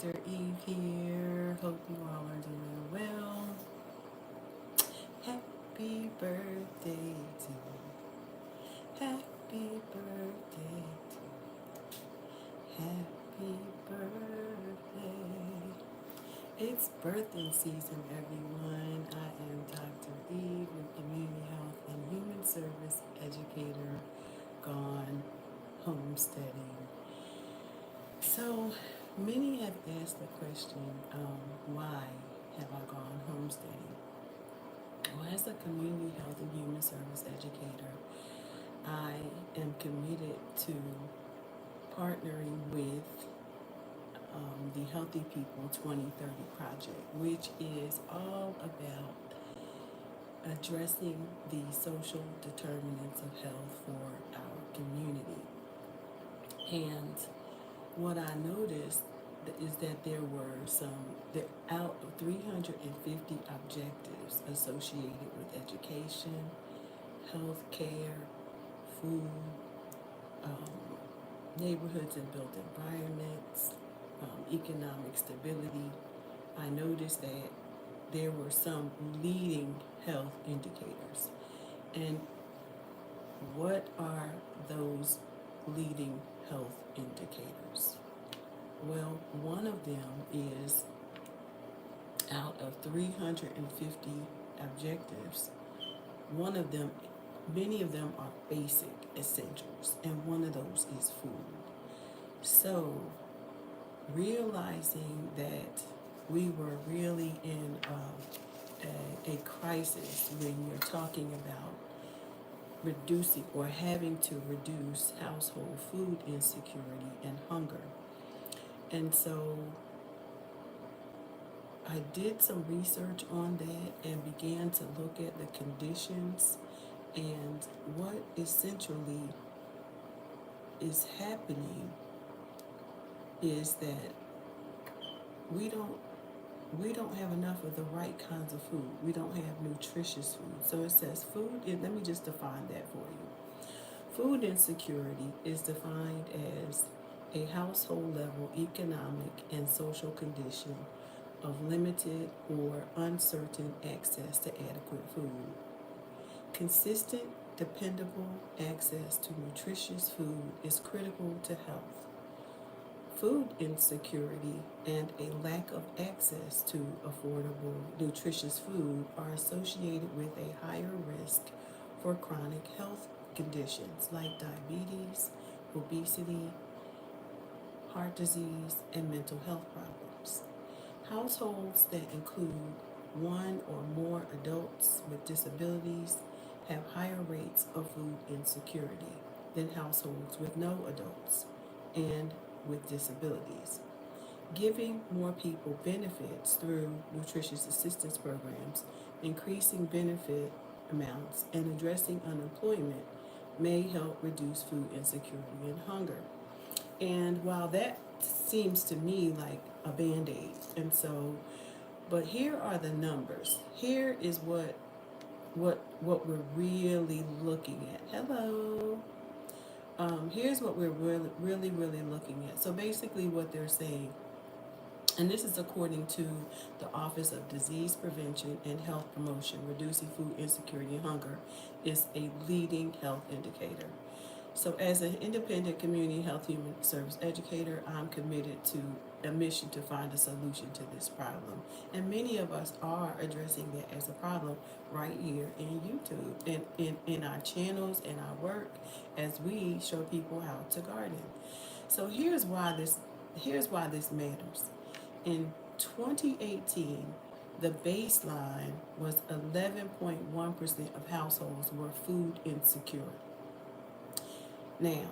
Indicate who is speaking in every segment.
Speaker 1: Dr. Eve here. Hope you all are doing well. Happy birthday to you. Happy birthday to you. Happy birthday. It's birthday season, everyone. I am Dr. Eve, your community health and human service educator, gone homesteading. So many have asked the question, why have I gone homesteading? Well, as a community health and human service educator, I am committed to partnering with the Healthy People 2030 Project, which is all about addressing the social determinants of health for our community. And what I noticed is that there were out of 350 objectives associated with education, health care, food, neighborhoods and built environments, economic stability. I noticed that there were some leading health indicators. And what are those leading health indicators? Well, one of them is out of 350 objectives, one of them, many of them are basic essentials, and one of those is food. So, realizing that we were really in a crisis when you're talking about reducing or having to reduce household food insecurity and hunger. And so I did some research on that and began to look at the conditions and what essentially is happening is that we don't have enough of the right kinds of food. We don't have nutritious food. So it says food, let me just define that for you. Food insecurity is defined as a household level economic and social condition of limited or uncertain access to adequate food. Consistent, dependable access to nutritious food is critical to health. Food insecurity and a lack of access to affordable, nutritious food are associated with a higher risk for chronic health conditions like diabetes, obesity, heart disease, and mental health problems. Households that include one or more adults with disabilities have higher rates of food insecurity than households with no adults and with disabilities. Giving more people benefits through nutritious assistance programs, increasing benefit amounts, and addressing unemployment may help reduce food insecurity and hunger. And while that seems to me like a band-aid, but here are the numbers. Here is what we're really looking at. Hello. Here's what we're really looking at. So basically what they're saying, and this is according to the Office of Disease Prevention and Health Promotion, reducing food insecurity and hunger is a leading health indicator. So as an independent community health human service educator, I'm committed to a mission to find a solution to this problem. And many of us are addressing that as a problem right here in YouTube and in our channels and our work as we show people how to garden. So here's why this matters. In 2018, the baseline was 11.1% of households were food insecure. Now,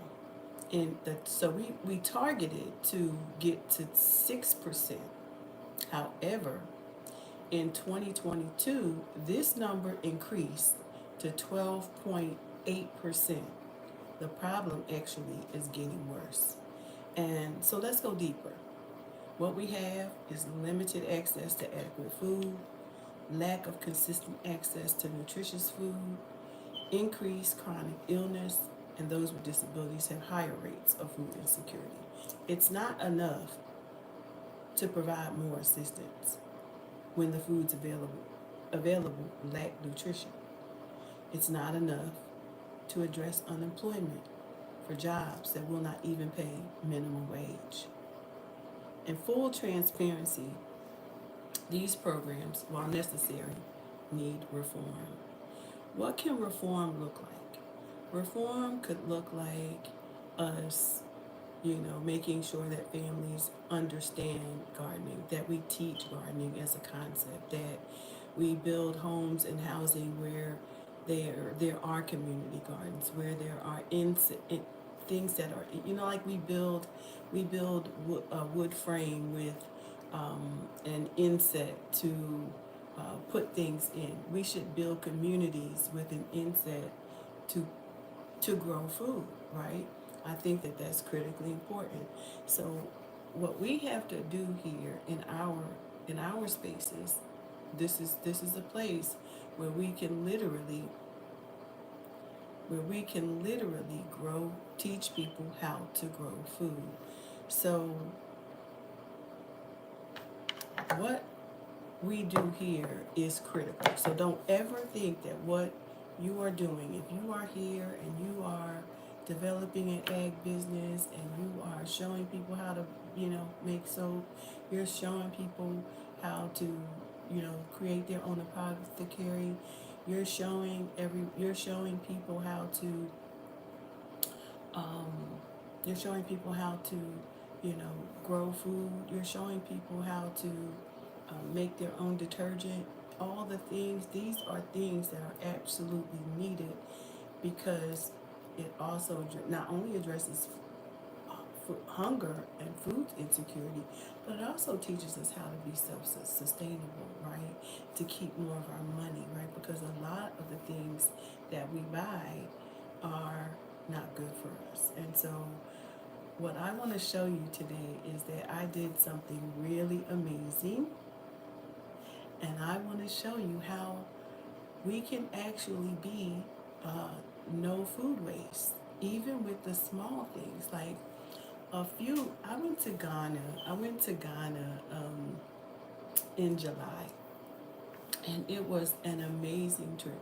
Speaker 1: we targeted to get to 6%. However, in 2022, this number increased to 12.8%. The problem actually is getting worse. And so let's go deeper. What we have is limited access to adequate food, lack of consistent access to nutritious food, increased chronic illness, and those with disabilities have higher rates of food insecurity. It's not enough to provide more assistance when the foods available lack nutrition. It's not enough to address unemployment for jobs that will not even pay minimum wage. In full transparency, these programs, while necessary, need reform. What can reform look like? Reform could look like us, making sure that families understand gardening, that we teach gardening as a concept, that we build homes and housing where there are community gardens, where there are things that are, like we build a wood frame with an inset to put things in. We should build communities with an inset to grow food, right? I think that that's critically important. So what we have to do here in our spaces, this is a place where we can literally grow, teach people how to grow food. So what we do here is critical. So don't ever think that what you are doing, if you are here and you are developing an egg business and you are showing people how to, make soap, you're showing people how to, create their own apothecary, you're showing people how to um, grow food. You're showing people how to make their own detergent. All the things, these are things that are absolutely needed because it also not only addresses hunger and food insecurity, but it also teaches us how to be self-sustainable, right? To keep more of our money, right? Because a lot of the things that we buy are not good for us. And so what I want to show you today is that I did something really amazing, and I want to show you how we can actually be no food waste, even with the small things. Like I went to Ghana. In July, and it was an amazing trip.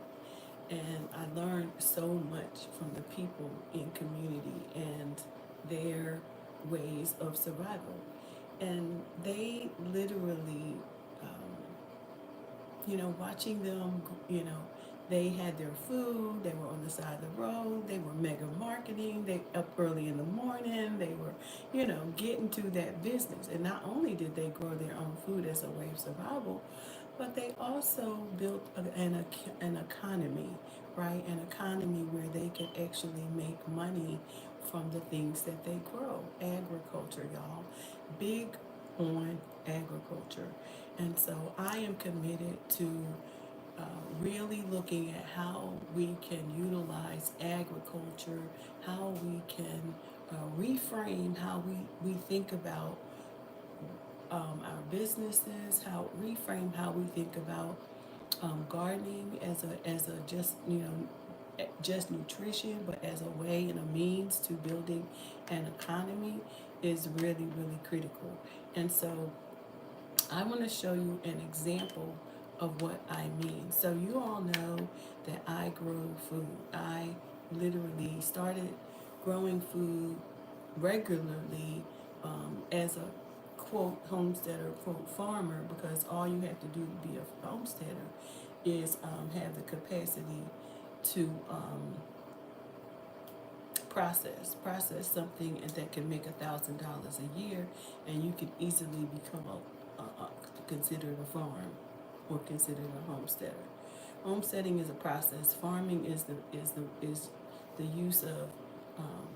Speaker 1: And I learned so much from the people in community and their ways of survival. And they literally, watching them, they had their food, they were on the side of the road, they were mega marketing, they up early in the morning, they were, getting to that business. And not only did they grow their own food as a way of survival, but they also built an economy, right? An economy where they could actually make money from the things that they grow. Agriculture, y'all. Big on agriculture. And so I am committed to really looking at how we can utilize agriculture, how we can reframe how we think about our businesses, how reframe how we think about gardening as a just nutrition, but as a way and a means to building an economy is really, really critical. And so I want to show you an example of what I mean. So you all know that I grow food. I literally started growing food regularly as a quote homesteader, quote farmer, because all you have to do to be a homesteader is have the capacity to process something and that can make $1,000 a year, and you can easily become considered a farm or considered a homesteader. Homesteading is a process. Farming is the use of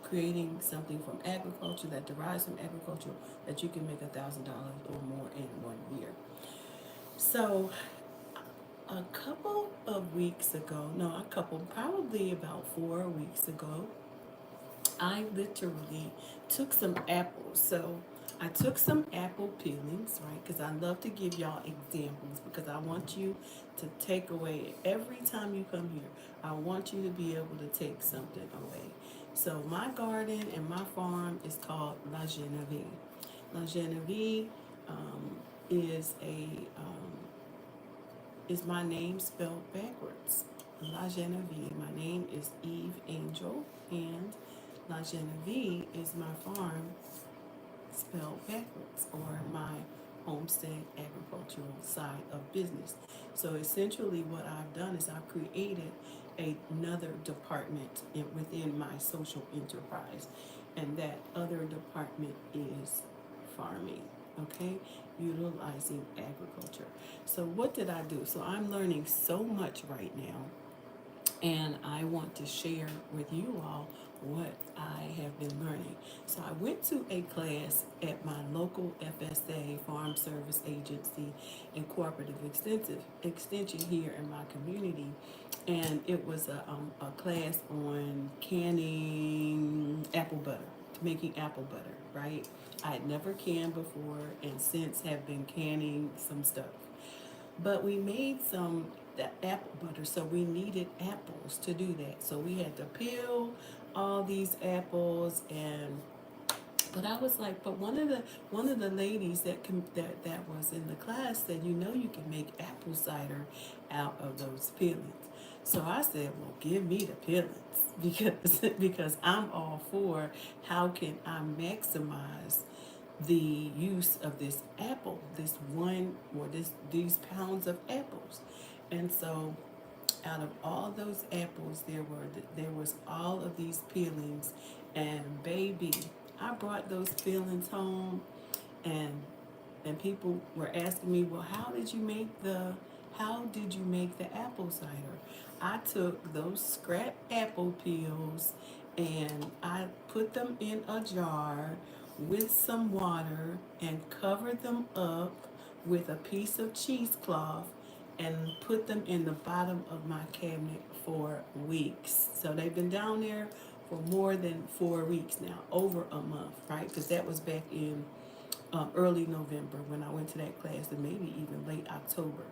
Speaker 1: creating something from agriculture that derives from agriculture that you can make $1,000 or more in 1 year. So a couple of weeks ago, probably about 4 weeks ago, I literally took some apples. So I took some apple peelings, right? Because I love to give y'all examples because I want you to take away every time you come here. I want you to be able to take something away. So my garden and my farm is called La Genevieve. La Genevieve is is my name spelled backwards. La Genevieve. My name is Eve Angel, and La Genevieve is my farm spelled backwards, or my homestead agricultural side of business. So essentially, what I've done is I've created another department within my social enterprise, and that other department is farming. Okay, utilizing agriculture. So what did I do? So I'm learning so much right now, and I want to share with you all what I have been learning. So I went to a class at my local FSA, Farm Service Agency, and Cooperative Extension here in my community, and it was a class on canning apple butter, making apple butter, right? I had never canned before, and since have been canning some stuff. But we made some that apple butter, so we needed apples to do that. So we had to peel all these apples, and but I was like, but one of the ladies that was in the class said, you can make apple cider out of those peelings. So I said, well, give me the peelings because I'm all for how can I maximize the use of this apple, this one or these pounds of apples. And so out of all those apples, there was all of these peelings, and baby, I brought those peelings home, and people were asking me, well, how did you make the apple cider? I took those scrap apple peels and I put them in a jar with some water and covered them up with a piece of cheesecloth and put them in the bottom of my cabinet for weeks. So they've been down there for more than 4 weeks now, over a month, right? Because that was back in early November when I went to that class, and maybe even late October.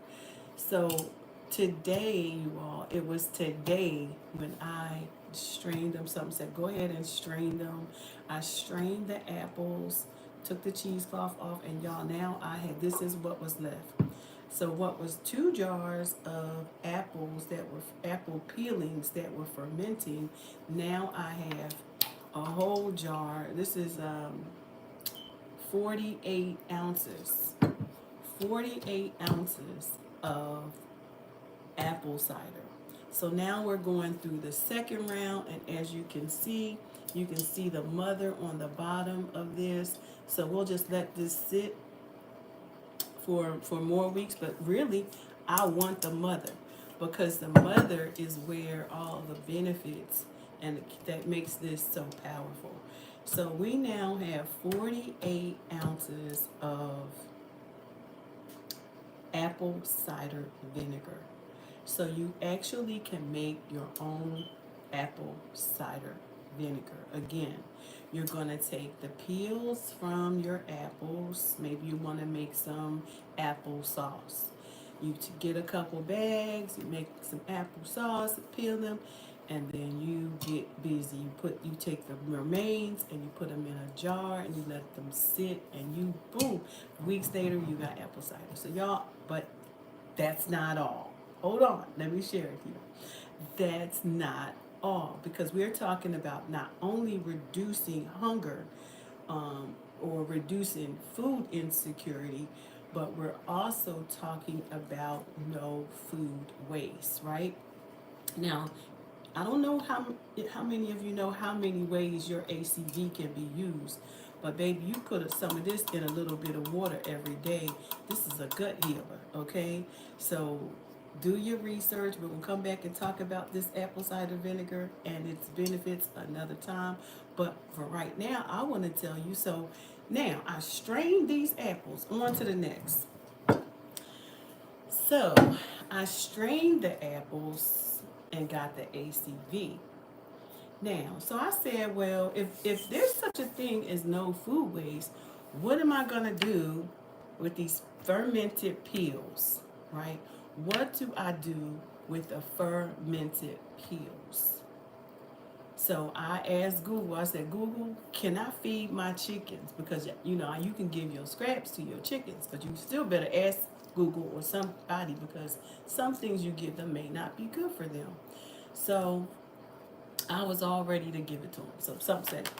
Speaker 1: So today, you all, it was today when I strained them. Something said, go ahead and strain them. I strained the apples, took the cheesecloth off, and y'all, now this is what was left. So what was 2 jars of apples that were apple peelings that were fermenting, now I have a whole jar. This is 48 ounces. 48 ounces of apple cider. So now we're going through the second round, and as you can see the mother on the bottom of this. So we'll just let this sit for more weeks, but really I want the mother, because the mother is where all the benefits and that makes this so powerful. So we now have 48 ounces of apple cider vinegar. So you actually can make your own apple cider vinegar. Again, you're going to take the peels from your apples. Maybe you want to make some apple sauce. You get a couple bags, you make some apple sauce, peel them, and then you get busy. You take the remains and you put them in a jar and you let them sit, and you boom, weeks later you got apple cider. So y'all, but that's not all. Hold on, let me share with you. That's not all, because we're talking about not only reducing hunger or reducing food insecurity, but we're also talking about no food waste, right? Now, I don't know how many of you know how many ways your ACV can be used, but baby, you put some of this in a little bit of water every day. This is a gut healer, okay? So do your research. We're going to come back and talk about this apple cider vinegar and its benefits another time. But for right now, I want to tell you. So now I strained these apples. On to the next. So I strained the apples and got the ACV. Now, so I said, well, if there's such a thing as no food waste, what am I going to do with these fermented peels, right? What do I do with the fermented peels? So I asked Google, I said, Google, can I feed my chickens? Because, you know, you can give your scraps to your chickens, but you still better ask Google or somebody, because some things you give them may not be good for them. So I was all ready to give it to them. So something said,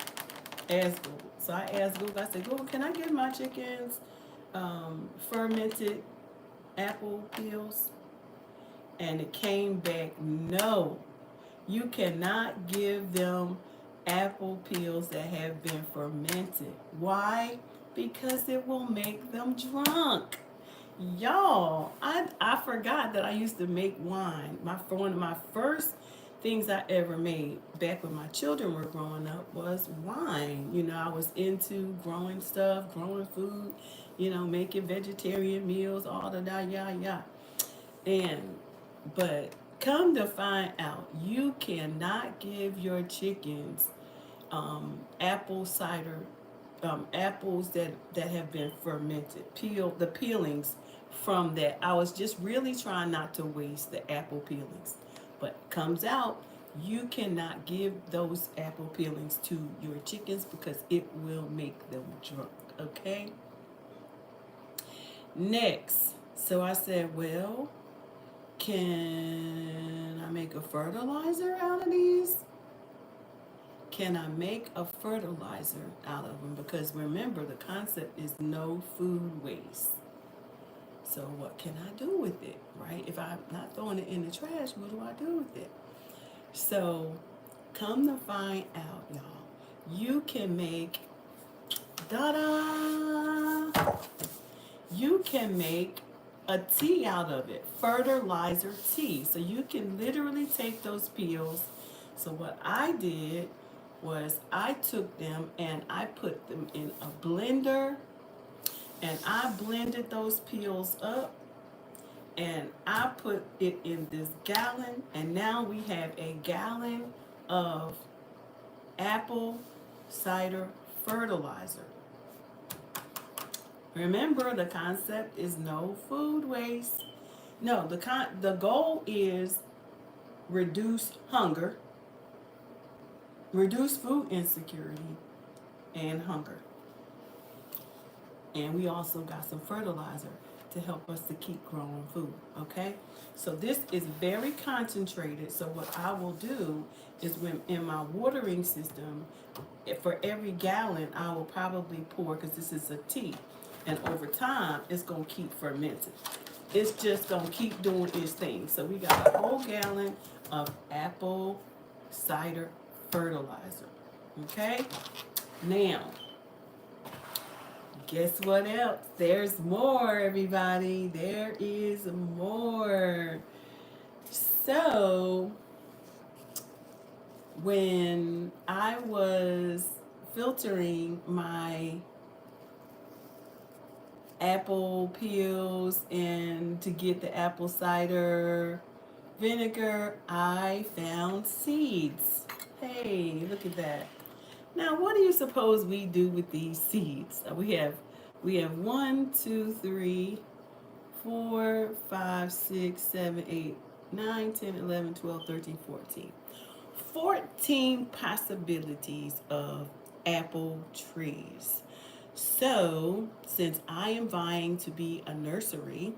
Speaker 1: ask Google. So I asked Google, I said, Google, can I give my chickens fermented apple peels? And it came back, no. You cannot give them apple peels that have been fermented. Why? Because it will make them drunk. Y'all, I forgot that I used to make wine. One of my first things I ever made back when my children were growing up was wine. You know, I was into growing stuff, growing food, you know, making vegetarian meals, all the da ya ya. And but come to find out, you cannot give your chickens apple cider, apples that have been fermented. The peelings from that. I was just really trying not to waste the apple peelings, but comes out you cannot give those apple peelings to your chickens because it will make them drunk. Okay. Next, so I said, well, can I make a fertilizer out of these? Can I make a fertilizer out of them? Because remember, the concept is no food waste. So what can I do with it, right? If I'm not throwing it in the trash, what do I do with it? So come to find out, y'all, you can make, da-da, you can make a tea out of it, fertilizer tea. So you can literally take those peels. So what I did was I took them and I put them in a blender and I blended those peels up and I put it in this gallon, and now we have a gallon of apple cider fertilizer. Remember, the concept is no food waste. No, the goal is reduce hunger, reduce food insecurity, and hunger. And we also got some fertilizer to help us to keep growing food, okay? So this is very concentrated. So what I will do is, when in my watering system, for every gallon, I will probably pour, because this is a tea, and over time, it's gonna keep fermenting. It's just gonna keep doing its thing. So we got a whole gallon of apple cider fertilizer, okay? Now, guess what else? There's more, everybody. There is more. So, when I was filtering my apple peels and to get the apple cider vinegar, I found seeds. Hey, look at that. Now, what do you suppose we do with these seeds? We have 1, 2, 3, 4, 5, 6, 7, 8, 9, 10, 11, 12, 13, 14. 14 possibilities of apple trees. So, since I am vying to be a nursery,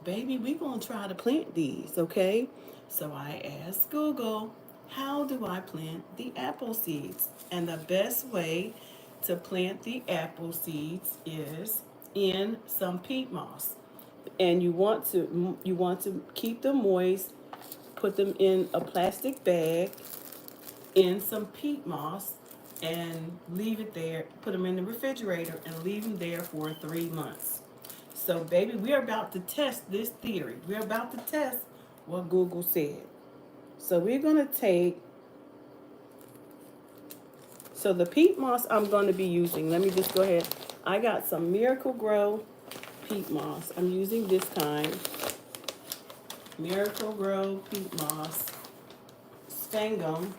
Speaker 1: baby, we're going to try to plant these, okay? So I asked Google, how do I plant the apple seeds? And the best way to plant the apple seeds is in some peat moss. And you want to keep them moist, put them in a plastic bag in some peat moss and leave it there, put them in the refrigerator and leave them there for 3 months. So, baby, we're about to test this theory. We're about to test what Google said. So we're going to take, so the peat moss I'm going to be using, let me just go ahead. I got some Miracle Grow peat moss. I'm using this kind. Miracle Grow peat moss. Sphagnum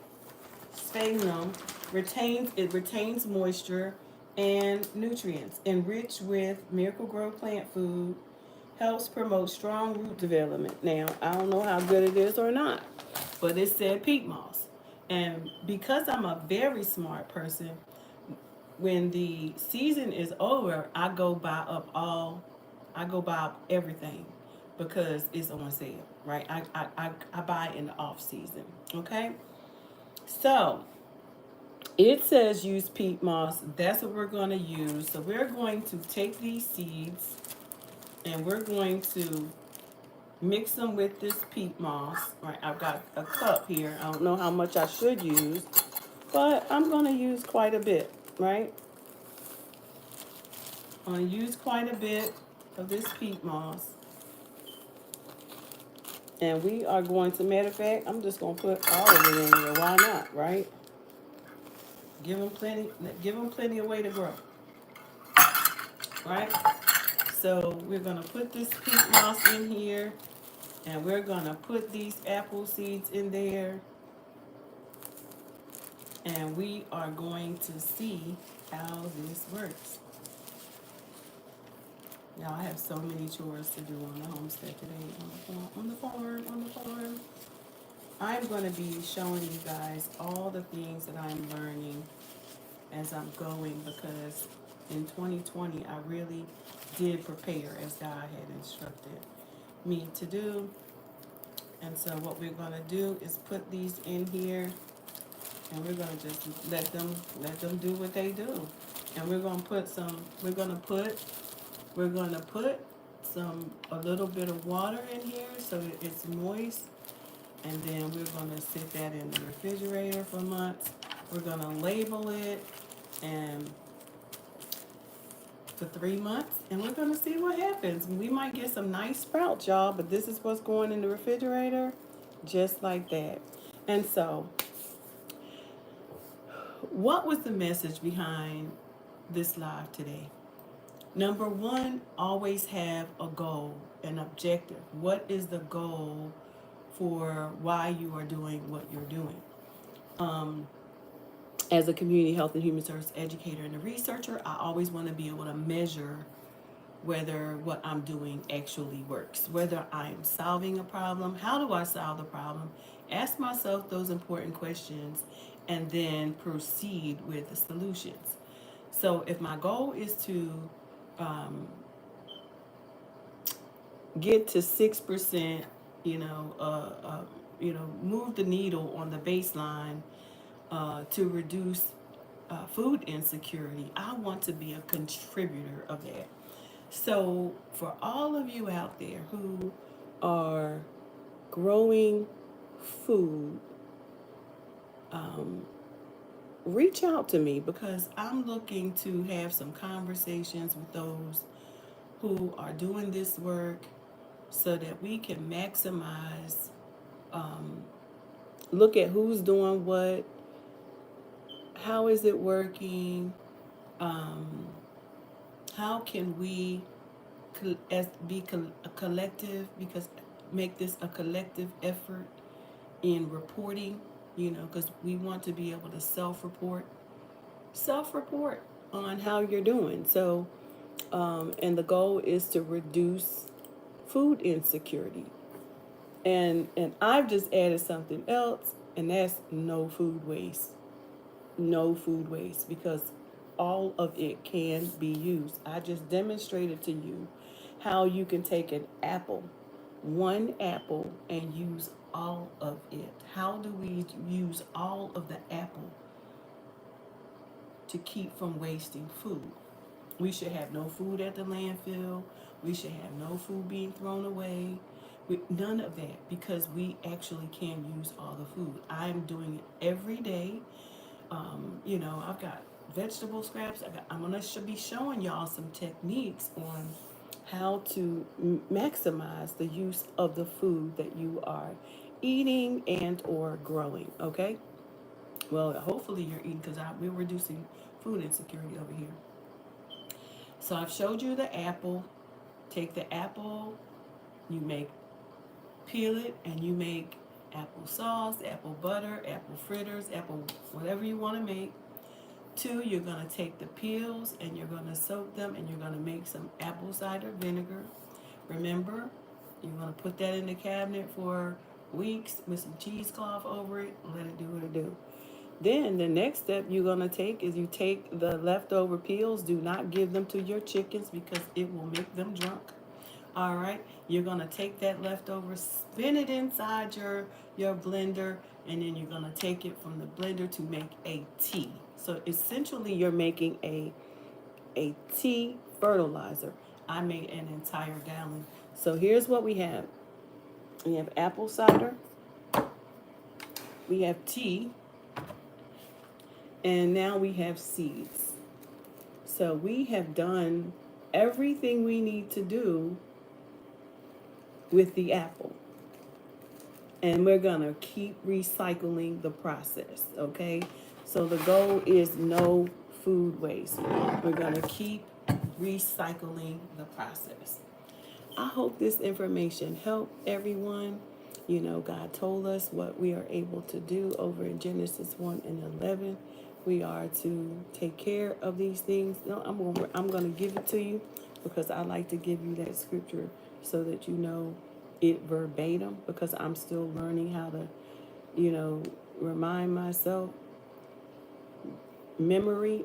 Speaker 1: retains moisture and nutrients, enriched with Miracle Grow plant food, helps promote strong root development. Now, I don't know how good it is or not, but it said peat moss. And because I'm a very smart person, when the season is over, I go buy up everything because it's on sale, right? I buy in the off season, okay? So it says use peat moss. That's what we're going to use. So we're going to take these seeds and we're going to mix them with this peat moss. Right, I've got a cup here. I don't know how much I should use, but I'm going to use quite a bit, right? I'm going to use quite a bit of this peat moss. And we are going to, matter of fact, I'm just going to put all of it in here. Why not, right? Give them plenty of way to grow, right? So we're going to put this peat moss in here, and we're going to put these apple seeds in there, and we are going to see how this works. Y'all, I have so many chores to do on the homestead today, on the farm. I'm going to be showing you guys all the things that I'm learning as I'm going, because in 2020 I really did prepare as God had instructed me to do. And so what we're going to do is put these in here, and we're going to just let them do what they do. And we're going to put some a little bit of water in here so that it's moist, and then we're going to sit that in the refrigerator for months. We're going to label it and for 3 months, and we're going to see what happens. We might get some nice sprouts, y'all, but this is what's going in the refrigerator, just like that. And so, what was the message behind this live today? Number one, always have a goal, an objective. What is the goal for why you are doing what you're doing? As a community health and human service educator and a researcher, I always want to be able to measure whether what I'm doing actually works, whether I am solving a problem. How do I solve the problem? Ask myself those important questions and then proceed with the solutions. So if my goal is to um, get to 6%, you know, move the needle on the baseline to reduce food insecurity, I want to be a contributor of that. So, for all of you out there who are growing food, reach out to me, because I'm looking to have some conversations with those who are doing this work so that we can maximize, look at who's doing what, how is it working, um, how can we a collective, because make this a collective effort in reporting, because we want to be able to self report on how you're doing. So, and the goal is to reduce food insecurity. And I've just added something else, and that's no food waste. No food waste, because all of it can be used. I just demonstrated to you how you can take one apple, and use all of it. How do we use all of the apple to keep from wasting food? We should have no food at the landfill. We should have no food being thrown away. None of that, because we actually can use all the food. I am doing it every day. I've got vegetable scraps. I'm gonna be showing y'all some techniques on how to maximize the use of the food that you are eating and or growing. Okay. Well, hopefully you're eating, because we're reducing food insecurity over here. So I've showed you the apple. Take the apple, you peel it, and you make apple sauce, apple butter, apple fritters, apple whatever you want to make. Two, you're going to take the peels and you're going to soak them, and you're going to make some apple cider vinegar. Remember, you're going to put that in the cabinet for weeks with some cheesecloth over it. Let it do what it do. Then the next step you're going to take is you take the leftover peels. Do not give them to your chickens because it will make them drunk. All right, you're going to take that leftover, spin it inside your blender, and then you're going to take it from the blender to make a tea. So essentially you're making a tea fertilizer. I made an entire gallon. So here's what we have. We have apple cider, we have tea, and now we have seeds. So we have done everything we need to do with the apple. And we're going to keep recycling the process, okay? So the goal is no food waste. We're going to keep recycling the process. I hope this information helped everyone. You know, God told us what we are able to do over in Genesis 1 and 11. We are to take care of these things. No, I'm going to give it to you because I like to give you that scripture so that you know it verbatim, because I'm still learning how to, remind myself. Memory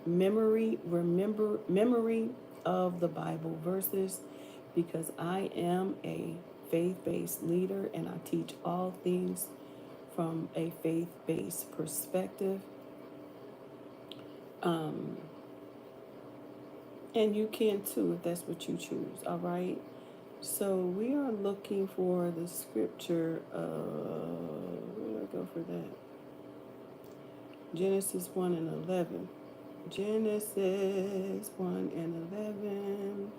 Speaker 1: of the Bible verses, because I am a faith-based leader and I teach all things from a faith-based perspective. And you can too if that's what you choose, all right? So we are looking for the scripture where do I go for that? Genesis 1 and 11. Genesis 1 and 11.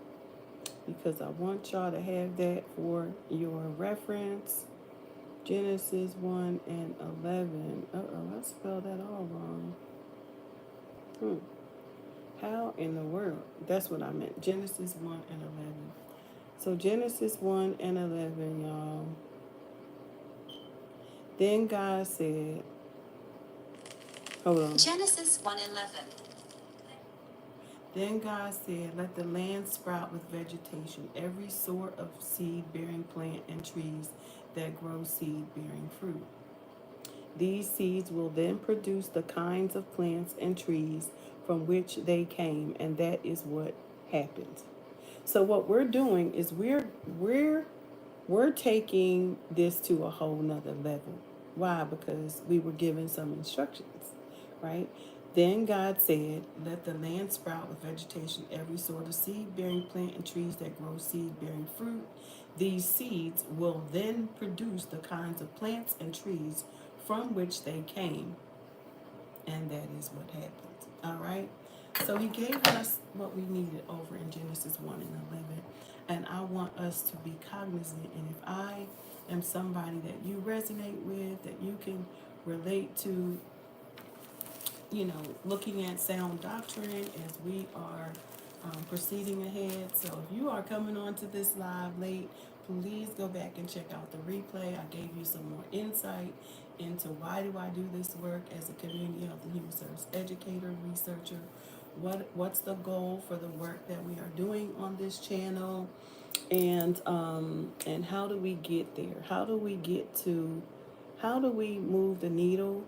Speaker 1: Because I want y'all to have that for your reference. Genesis 1 and 11. I spelled that all wrong. How in the world? That's what I meant. Genesis 1 and 11. So Genesis 1 and 11, y'all. Then God said, hold on.
Speaker 2: Genesis 1:11.
Speaker 1: Then God said, let the land sprout with vegetation, every sort of seed-bearing plant and trees that grow seed-bearing fruit. These seeds will then produce the kinds of plants and trees from which they came, and that is what happens. So what we're doing is we're taking this to a whole nother level. Why? Because we were given some instructions, right? Then God said, let the land sprout with vegetation, every sort of seed-bearing plant and trees that grow seed-bearing fruit. These seeds will then produce the kinds of plants and trees from which they came, and that is what happens. All right? So he gave us what we needed over in Genesis 1 and 11. And I want us to be cognizant. And if I am somebody that you resonate with, that you can relate to, looking at sound doctrine as we are proceeding ahead. So if you are coming on to this live late, please go back and check out the replay. I gave you some more insight into why do I do this work as a community health and human service educator, researcher. What's the goal for the work that we are doing on this channel, and how do we get there? How do we move the needle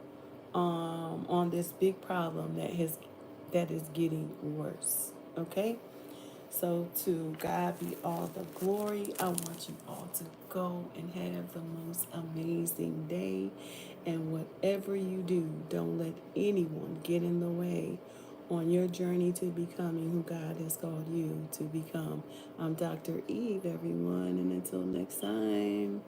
Speaker 1: on this big problem that is getting worse? Okay. So to God be all the glory. I want you all to go and have the most amazing day. And whatever you do, don't let anyone get in the way on your journey to becoming who God has called you to become. I'm Dr. Eve, everyone. And until next time.